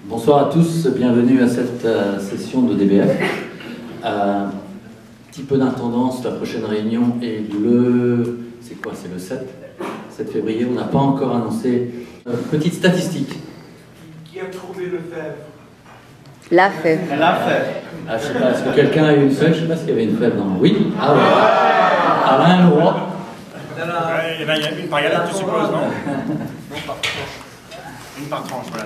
Bonsoir à tous, bienvenue à cette session de DBF. Un petit peu d'intendance, la prochaine réunion est le... c'est quoi? C'est le 7 février, on n'a pas encore annoncé. Petite statistique. Qui a trouvé le fève? La fève. La fève. Ah, je sais pas, est-ce que quelqu'un a eu une fève? Je sais pas s'il y avait une fève dans... Oui? Ah ouais. Alain Leroy. Il y a une par galette, tu supposes, non? Une par tranche, voilà.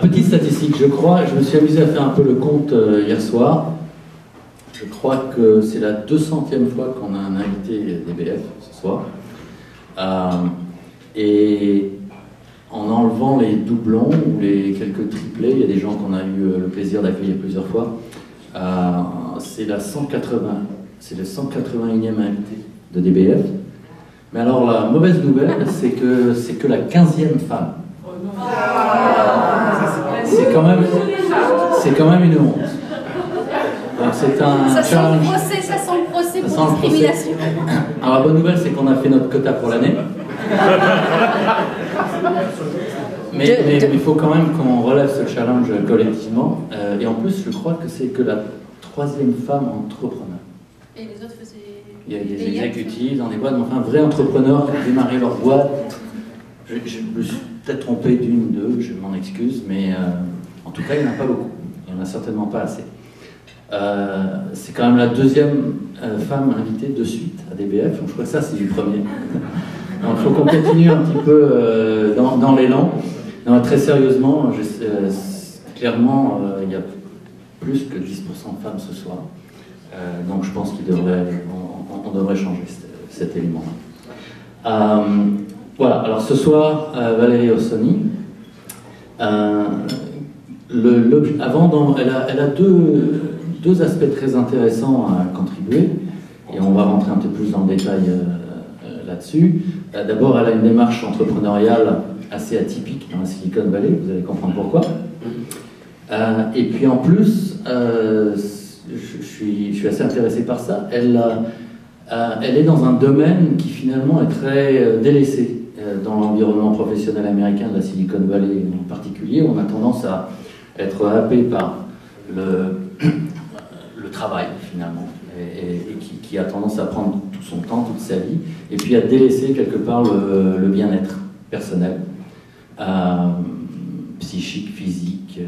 Petite statistique, je me suis amusé à faire un peu le compte hier soir. Je crois que c'est la 200e fois qu'on a un invité DBF ce soir. Et en enlevant les doublons ou les quelques triplés, il y a des gens qu'on a eu le plaisir d'accueillir plusieurs fois. C'est le 181e invité de DBF. Mais alors la mauvaise nouvelle, c'est que la 15e femme. C'est quand même une honte. Donc c'est un challenge. Ça sent le procès pour discrimination. Alors la bonne nouvelle, c'est qu'on a fait notre quota pour l'année. Mais il faut quand même qu'on relève ce challenge collectivement. Et en plus, je crois que c'est que la 3e femme entrepreneur. Et les autres faisaient... Il y a des exécutifs dans des boîtes, mais enfin, vrais entrepreneurs qui ont démarré leur boîte. Je me suis peut-être trompé d'une, deux, je m'en excuse, mais en tout cas, il n'y en a pas beaucoup. Il n'y en a certainement pas assez. C'est quand même la 2e femme invitée de suite à DBF. Je crois que ça, c'est du premier. Donc, il faut qu'on continue un petit peu dans l'élan. Très sérieusement, clairement, il y a plus que 10% de femmes ce soir. Donc, je pense qu'on devrait changer cet élément-là. Voilà, alors ce soir, Valérie Ossoni, elle a deux aspects très intéressants à contribuer, et on va rentrer un peu plus dans le détail là-dessus. D'abord, elle a une démarche entrepreneuriale assez atypique dans la Silicon Valley, vous allez comprendre pourquoi. Et puis en plus, je suis assez intéressé par ça, elle est dans un domaine qui finalement est très délaissé dans l'environnement professionnel américain de la Silicon Valley en particulier. On a tendance à être happé par le travail finalement, et qui a tendance à prendre tout son temps, toute sa vie, et puis à délaisser quelque part le bien-être personnel, psychique, physique,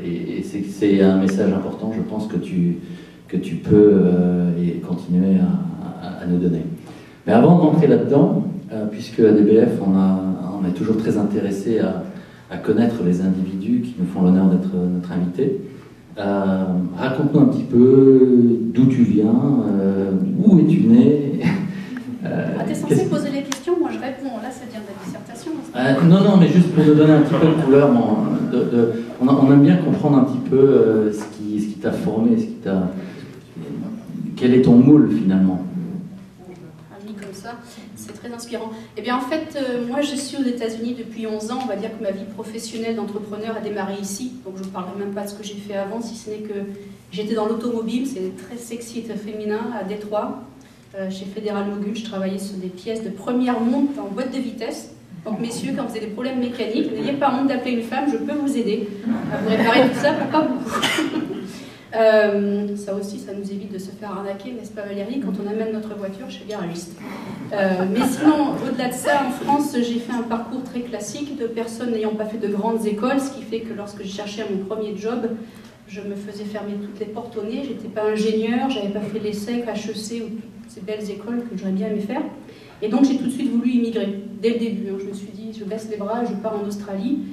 et c'est un message important, je pense, que tu peux continuer à nous donner. Mais avant d'entrer là-dedans, puisque à DBF, on est toujours très intéressé à connaître les individus qui nous font l'honneur d'être notre invité. Raconte-nous un petit peu d'où tu viens, où es-tu né. T'es censé poser les questions, moi je réponds. Là, ça devient de la dissertation. Non, mais juste pour nous donner un petit peu de couleur, on aime bien comprendre un petit peu ce qui t'a formé, quel est ton moule finalement. Mis comme ça, c'est très inspirant. Eh bien en fait, moi je suis aux États-Unis depuis 11 ans, on va dire que ma vie professionnelle d'entrepreneur a démarré ici, donc je ne parlerai même pas de ce que j'ai fait avant, si ce n'est que j'étais dans l'automobile, c'est très sexy et très féminin, à Détroit, chez Fédéral Mogul, je travaillais sur des pièces de première monte en boîte de vitesse. Donc messieurs, quand vous avez des problèmes mécaniques, n'ayez pas honte d'appeler une femme, je peux vous aider à vous réparer tout ça pour pas beaucoup. Ça aussi, ça nous évite de se faire arnaquer, n'est-ce pas Valérie, quand on amène notre voiture chez le garagiste. Mais sinon, au-delà de ça, en France, j'ai fait un parcours très classique de personnes n'ayant pas fait de grandes écoles, ce qui fait que lorsque j'ai cherché mon premier job, je me faisais fermer toutes les portes au nez, j'étais pas ingénieur, j'avais pas fait l'ESSEC, HEC ou toutes ces belles écoles que j'aurais bien aimé faire. Et donc j'ai tout de suite voulu immigrer, dès le début. Je me suis dit, je baisse les bras, je pars en Australie.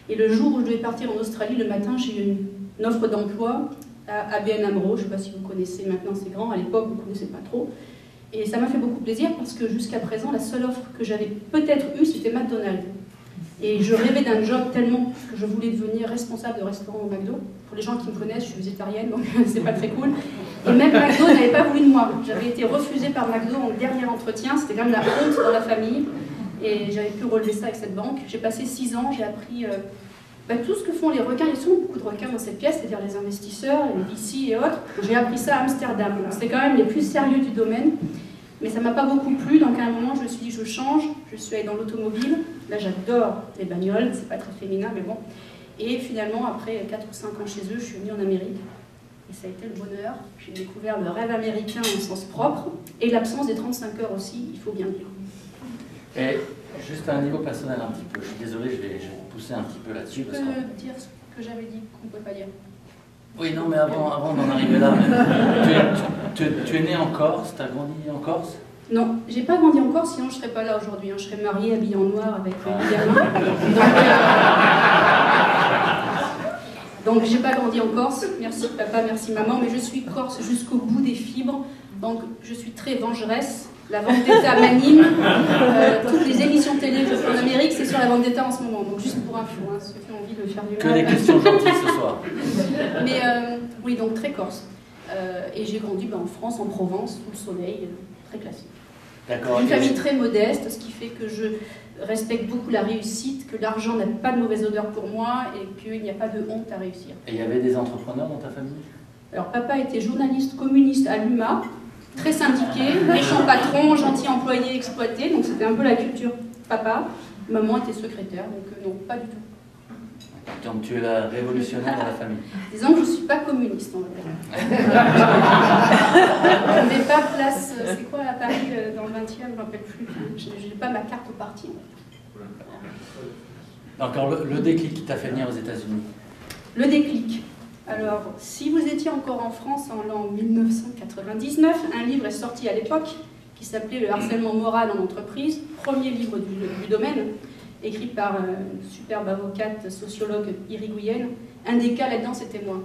Et le jour où je devais partir en Australie, le matin, j'ai eu une offre d'emploi à ABN AMRO, je ne sais pas si vous connaissez, maintenant c'est grand, à l'époque vous ne connaissez pas trop. Et ça m'a fait beaucoup plaisir parce que jusqu'à présent, la seule offre que j'avais peut-être eue, c'était McDonald's. Et je rêvais d'un job tellement que je voulais devenir responsable de restaurant au McDo. Pour les gens qui me connaissent, je suis végétarienne, donc c'est pas très cool. Et même McDo n'avait pas voulu de moi. J'avais été refusée par McDo en dernier entretien, c'était quand même la honte dans la famille. Et j'avais pu relever ça avec cette banque. J'ai passé 6 ans, j'ai appris tout ce que font les requins. Il y a souvent beaucoup de requins dans cette pièce, c'est-à-dire les investisseurs, les VC et autres. J'ai appris ça à Amsterdam. C'est quand même les plus sérieux du domaine. Mais ça ne m'a pas beaucoup plu, donc à un moment je me suis dit je change, je suis allée dans l'automobile, là j'adore les bagnoles, c'est pas très féminin mais bon. Et finalement, après 4 ou 5 ans chez eux, je suis venue en Amérique. Et ça a été le bonheur. J'ai découvert le rêve américain au sens propre et l'absence des 35 heures aussi, il faut bien le dire. Et juste à un niveau personnel un petit peu, je suis désolé, je vais pousser un petit peu là-dessus. Tu peux dire ce que j'avais dit qu'on ne peut pas dire. Oui, non, mais avant d'en arriver là, tu es né en Corse, tu as grandi en Corse? Non, j'ai pas grandi en Corse, sinon je serais pas là aujourd'hui. Je serais mariée, habillée en noir avec 8 gamins. Donc j'ai pas grandi en Corse, merci papa, merci maman, mais je suis corse jusqu'au bout des fibres. Donc je suis très vengeresse. La Vendetta m'anime. Toutes les émissions télé que je fais en Amérique, c'est sur la Vendetta en ce moment. Donc juste pour info, hein, ceux qui ont envie de faire du mal. Que des questions gentilles ce soir. Mais oui, donc très corse. Et j'ai grandi en France, en Provence, sous le soleil, très classique. D'accord. Une famille très modeste, ce qui fait que je respecte beaucoup la réussite, que l'argent n'a pas de mauvaise odeur pour moi et qu'il n'y a pas de honte à réussir. Et il y avait des entrepreneurs dans ta famille? Alors papa était journaliste communiste à l'UMA, très syndiqué, méchant patron, gentil employé exploité, donc c'était un peu la culture papa. Maman était secrétaire, donc non, pas du tout. Donc tu es la révolutionnaire de la famille. Disons que je ne suis pas communiste, on va dire. Je n'ai pas place, c'est quoi à Paris dans le 20e, je ne me rappelle plus. Je n'ai pas ma carte au parti. Encore le déclic qui t'a fait venir aux États-Unis? Le déclic. Alors, si vous étiez encore en France en l'an 1999, un livre est sorti à l'époque qui s'appelait Le harcèlement moral en entreprise, premier livre du domaine, écrit par une superbe avocate sociologue iriguienne. Un des cas là-dedans, c'était moi.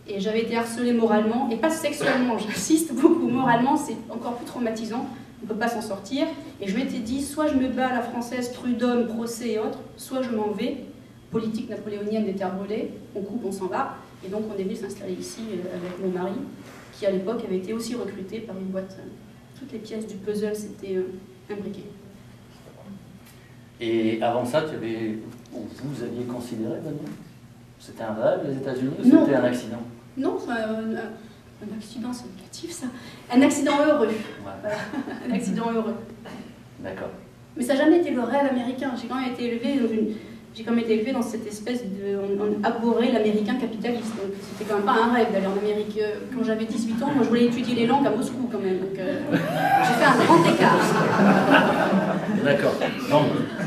Et j'avais été harcelée moralement, et pas sexuellement, j'insiste beaucoup, moralement, c'est encore plus traumatisant, on ne peut pas s'en sortir. Et je m'étais dit, soit je me bats à la française, prud'homme, procès et autres, soit je m'en vais, politique napoléonienne des terres brûlées, on coupe, on s'en va. Et donc on est venu s'installer ici avec mon mari, qui à l'époque avait été aussi recruté par une boîte. Toutes les pièces du puzzle s'étaient imbriquées. Et avant ça, vous aviez considéré venir? C'était un rêve, les États-Unis, ou Non. c'était un accident? Non, un accident, c'est négatif ça. Un accident heureux. Ouais. Voilà. Un accident heureux. D'accord. Mais ça n'a jamais été le rêve américain. J'ai quand même été élevée dans cette espèce de... On abhorrait l'américain capitaliste. Donc c'était quand même pas un rêve d'aller en Amérique. Quand j'avais 18 ans, moi je voulais étudier les langues à Moscou quand même. Donc j'ai fait un grand écart. D'accord.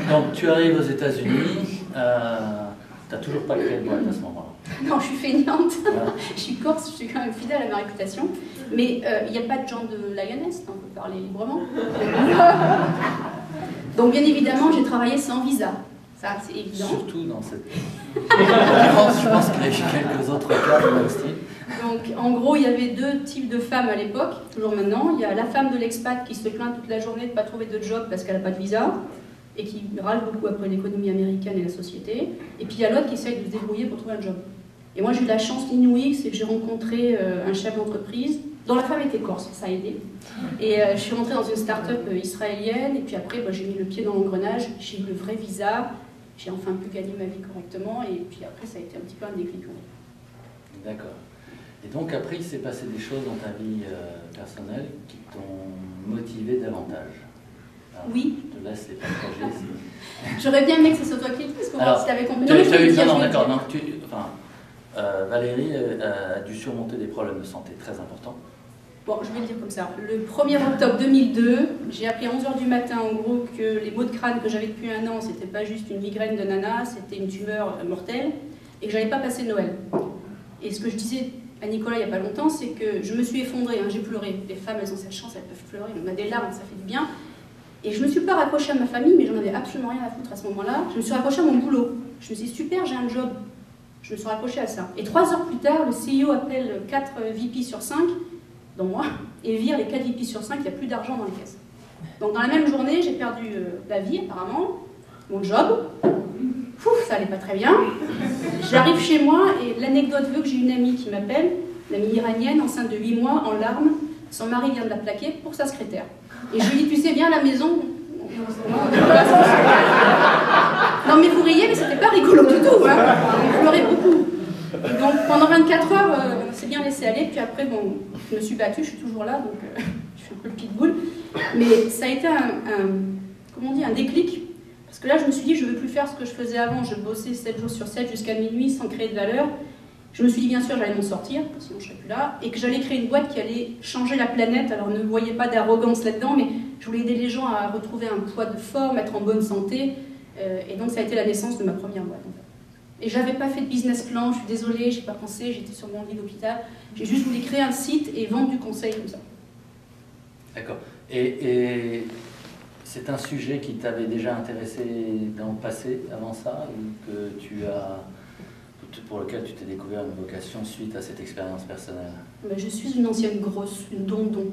Donc tu arrives aux États-Unis, tu n'as toujours pas créé de boîte à ce moment-là? Non, je suis feignante. Voilà. Je suis corse, je suis quand même fidèle à ma réputation. Mais il n'y a pas de gens de Lioness, on peut parler librement. Donc bien évidemment, j'ai travaillé sans visa. Ça, c'est évident. Surtout dans cette conférence, je pense qu'il y a eu quelques autres cas de même style. Donc, en gros, il y avait 2 types de femmes à l'époque, toujours maintenant. Il y a la femme de l'expat qui se plaint toute la journée de ne pas trouver de job parce qu'elle n'a pas de visa et qui râle beaucoup après l'économie américaine et la société. Et puis il y a l'autre qui essaye de se débrouiller pour trouver un job. Et moi, j'ai eu la chance inouïe, c'est que j'ai rencontré un chef d'entreprise dont la femme était corse, ça a aidé. Et je suis rentrée dans une start-up israélienne et puis après, j'ai mis le pied dans l'engrenage, j'ai eu le vrai visa, j'ai enfin pu gagner ma vie correctement et puis après, ça a été un petit peu un déclic. D'accord. Et donc après, il s'est passé des choses dans ta vie personnelle qui t'ont motivé davantage. Alors, oui. Je te laisse les partager. J'aurais bien aimé que ce soit toi qui le dise, si tu avais compris. Non, d'accord. Valérie a dû surmonter des problèmes de santé très importants. Bon, je vais le dire comme ça. Le 1er octobre 2002, j'ai appris à 11h du matin, en gros, que les maux de crâne que j'avais depuis un an, c'était pas juste une migraine de nana, c'était une tumeur mortelle, et que j'allais pas passer Noël. Et ce que je disais à Nicolas il n'y a pas longtemps, c'est que je me suis effondrée, j'ai pleuré. Les femmes, elles ont cette chance, elles peuvent pleurer, on a des larmes, ça fait du bien. Et je ne me suis pas raccrochée à ma famille, mais j'en avais absolument rien à foutre à ce moment-là. Je me suis raccrochée à mon boulot. Je me suis dit, super, j'ai un job. Je me suis raccrochée à ça. Et 3 heures plus tard, le CEO appelle 4 VP sur 5, dont moi, et vire les 4 VP sur 5, il n'y a plus d'argent dans les caisses. Donc dans la même journée, j'ai perdu la vie, apparemment, mon job. Pouf, ça allait pas très bien. J'arrive chez moi, et l'anecdote veut que j'ai une amie qui m'appelle, une amie iranienne, enceinte de 8 mois, en larmes. Son mari vient de la plaquer pour sa secrétaire. Et je lui dis, tu sais, viens à la maison. Non mais vous riez, mais c'était pas rigolo du tout. Hein. On pleurait beaucoup. Donc pendant 24 heures, on s'est bien laissé aller. Puis après, bon, je me suis battue, je suis toujours là, donc je suis un peu le pitbull. Mais ça a été un déclic. Parce Parce que là, je me suis dit, je ne veux plus faire ce que je faisais avant. Je bossais 7 jours sur 7 jusqu'à minuit sans créer de valeur. Je me suis dit, bien sûr, j'allais m'en sortir, sinon je ne serais plus là, et que j'allais créer une boîte qui allait changer la planète. Alors ne voyez pas d'arrogance là-dedans, mais je voulais aider les gens à retrouver un poids de forme, être en bonne santé. Et donc ça a été la naissance de ma première boîte. En fait. Et j'avais pas fait de business plan, je suis désolée, j'ai pas pensé, j'étais sur mon lit d'hôpital. J'ai juste voulu créer un site et vendre du conseil comme ça. D'accord. Et c'est un sujet qui t'avait déjà intéressé dans le passé, avant ça, ou que pour lequel tu t'es découvert une vocation suite à cette expérience personnelle? Je suis une ancienne grosse, une dondon.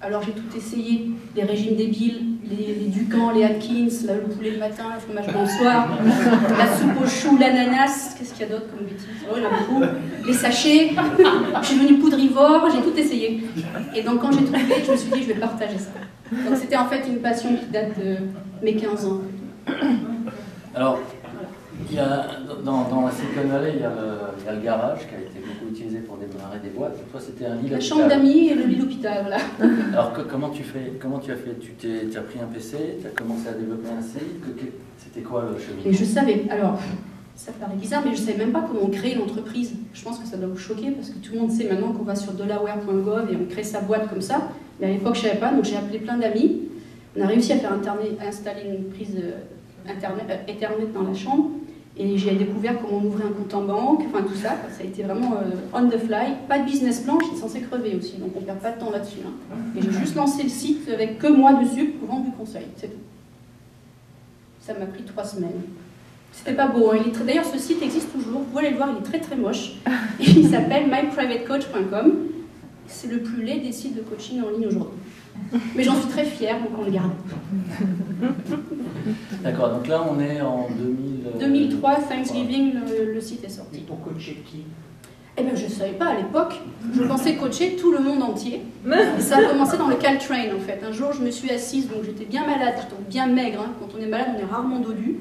Alors j'ai tout essayé, les régimes débiles, les Ducans, les Atkins, le poulet le matin, le fromage blanc le soir, la soupe aux choux, l'ananas, qu'est-ce qu'il y a d'autre comme bêtises? Oh, il y en a beaucoup. Les sachets, je suis devenue poudrivore, j'ai tout essayé. Et donc quand j'ai trouvé, je me suis dit je vais partager ça. Donc c'était en fait une passion qui date de mes 15 ans. Alors, il y a, dans la Silicon Valley, il y a le garage qui a été beaucoup utilisé pour démarrer des boîtes. Toi, c'était un lit d'hôpital. La chambre d'amis et le lit d'hôpital, voilà. Alors, comment tu as fait? Tu as pris un PC, tu as commencé à développer un site. C'était quoi le cheminement? Et je savais, alors, ça paraît bizarre, mais je ne savais même pas comment créer une entreprise. Je pense que ça doit vous choquer, parce que tout le monde sait maintenant qu'on va sur dollarware.gov et on crée sa boîte comme ça. Mais à l'époque, je ne savais pas, donc j'ai appelé plein d'amis. On a réussi à faire installer une prise Ethernet dans la chambre. Et j'ai découvert comment on ouvrait un compte en banque, enfin tout ça. Ça a été vraiment on the fly. Pas de business plan, je suis censée crever aussi, donc on ne perd pas de temps là-dessus. Hein. Et j'ai juste lancé le site avec que moi dessus pour vendre du conseil, c'est tout. Ça m'a pris 3 semaines. C'était pas beau, hein. D'ailleurs ce site existe toujours, vous pouvez aller le voir, il est très très moche. Et il s'appelle myprivatecoach.com. C'est le plus laid des sites de coaching en ligne aujourd'hui. Mais j'en suis très fière, donc on le garde. D'accord, donc là on est en 2003, Thanksgiving, le site est sorti. Et pour coacher qui? Eh bien, je ne savais pas à l'époque. Je pensais coacher tout le monde entier. Et ça a commencé dans le Caltrain, en fait. Un jour, je me suis assise, donc j'étais bien malade, j'étais bien maigre. Hein. Quand on est malade, on est rarement dodu.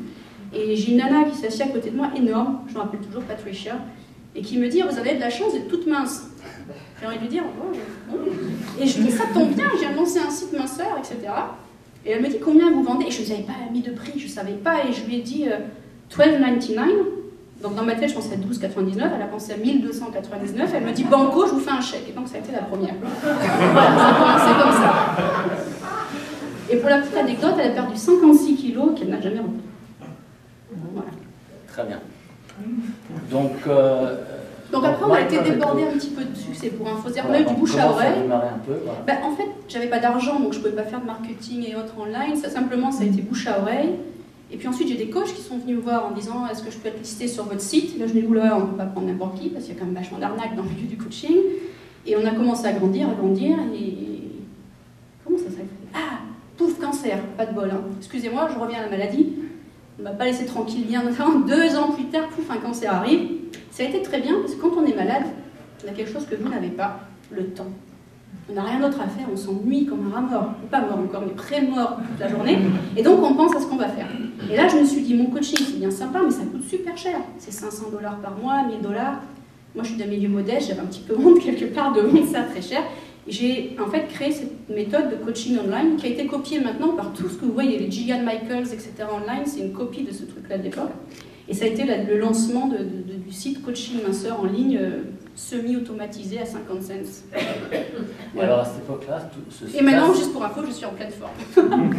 Et j'ai une nana qui s'est assise à côté de moi, énorme, je me rappelle toujours Patricia, et qui me dit « Vous avez de la chance d'être toute mince ». J'ai envie de lui dire « Oh, et je lui dis « Ça tombe bien, j'ai annoncé un site minceur, etc. » Et elle me dit « Combien vous vendez ?» Et je ne savais pas mis de prix, je ne savais pas. Et je lui ai dit $12.99. Donc dans ma tête, je pensais à 12,99. Elle a pensé à 1299. Elle me dit « Banco, je vous fais un chèque. » Et donc ça a été la première. Voilà, ça a commencé comme ça. Et pour la petite anecdote, elle a perdu 56 kilos qu'elle n'a jamais repris. Voilà. Très bien. Donc après, on a été débordé un petit peu dessus, c'est pour info. On a eu du bouche à oreille. Un peu, voilà. En fait, j'avais pas d'argent, donc je pouvais pas faire de marketing et autres online. Ça a été bouche à oreille. Et puis ensuite, j'ai des coachs qui sont venus me voir en disant « Est-ce que je peux être listé sur votre site ?» Là, je me dis « Oula, on ne peut pas prendre n'importe qui, parce qu'il y a quand même vachement d'arnaques dans le milieu du coaching. » Et on a commencé à grandir, et... Comment ça s'appelle? Ah, pouf, cancer, pas de bol. Hein. Excusez-moi, je reviens à la maladie. On ne m'a pas laissé tranquille bien. 2 ans plus tard, pouf, un cancer arrive. Ça a été très bien, parce que quand on est malade, on a quelque chose que vous n'avez pas, le temps. On n'a rien d'autre à faire, on s'ennuie comme un rat mort. Pas mort encore, mais pré-mort toute la journée. Et donc on pense à ce qu'on va faire. Et là je me suis dit, mon coaching c'est bien sympa, mais ça coûte super cher. C'est $500 par mois, $1000. Moi je suis d'un milieu modeste, j'avais un petit peu honte quelque part de vendre ça très cher. Et j'ai en fait créé cette méthode de coaching online qui a été copiée maintenant par tout ce que vous voyez, les Gillian Michaels, etc. online, c'est une copie de ce truc-là de l'époque. Et ça a été le lancement du site coaching minceur en ligne semi-automatisé à 50 cents. Et alors à cette époque-là, et maintenant, juste pour info, je suis en pleine forme.